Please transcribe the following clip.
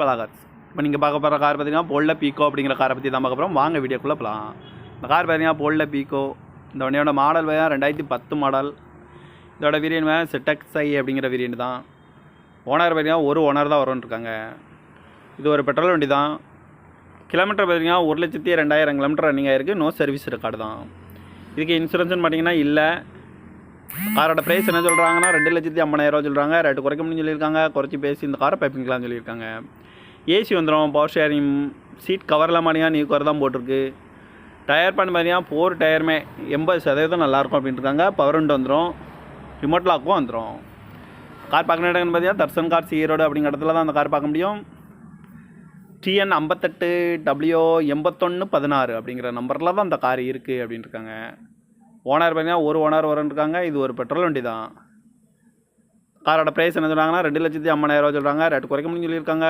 பலாகார்ஸ் இப்போ நீங்கள் பார்க்க போகிற கார் பார்த்தீங்கன்னா போல்ல பீக்கோ அப்படிங்கிற காரை பற்றி தான் பார்க்க போகிறோம். வாங்க வீடியோக்குள்ளே போகலாம். இந்த கார் பார்த்தீங்கன்னா போல்ல பீக்கோ. இந்த வண்டியோட மாடல் 2010 மாடல். இதோட வேரியன்ட் ZXi அப்படிங்கிற வேரியன்ட் தான். ஓனர் பார்த்தீங்கன்னா ஒரு ஓனர் தான் வரும்னு இருக்காங்க. இது ஒரு பெட்ரோல் வண்டி தான். கிலோமீட்டர் பார்த்தீங்கன்னா 1,02,000 கிலோமீட்டர் ரன்னிங் ஆகிருக்கு. நோ சர்வீஸ் ரெக்கார்டு தான். இதுக்கு இன்சூரன்ஸ்னு பார்த்தீங்கன்னா இல்லை. காரோட ப்ரைஸ் என்ன சொல்கிறாங்கன்னா 2,50,000 சொல்கிறாங்க. ரேட்டு குறைக்க முடியும்னு சொல்லியிருக்காங்க. குறைச்சி பேசி இந்த காரை பைப்பிங்கலாம்னு சொல்லியிருக்காங்க. ஏசி வந்துடும், பவர் ஷேரிங், சீட் கவர்லாம் பார்த்தீங்கன்னா நியூ கவர் தான் போட்டிருக்கு. டயர் பண்ண பார்த்தீங்கன்னா 4 டயருமே 80% நல்லாயிருக்கும் அப்படின்ட்டு இருக்காங்க. பவர் விண்டோ வந்துடும், ரிமோட் லாக்கும் வந்துடும். கார் பார்க்குற இடம்னு பார்த்தீங்கன்னா தர்சன் கார் ஈரோடு அப்படிங்கிற இடத்துல தான் அந்த கார் பார்க்க முடியும். TN 58W8116 அப்படிங்கிற நம்பரில் தான் அந்த கார் இருக்குது அப்படின்ட்டு இருக்காங்க. ஓனர் பார்த்தீங்கன்னா ஒரு ஓனர் வரும்னு இருக்காங்க. இது ஒரு பெட்ரோல் வண்டி தான். காரோட ப்ரைஸ் என்ன சொல்கிறாங்கன்னா 2,50,000 சொல்கிறாங்க. ரேட்டு குறைக்க முடியும்னு சொல்லியிருக்காங்க.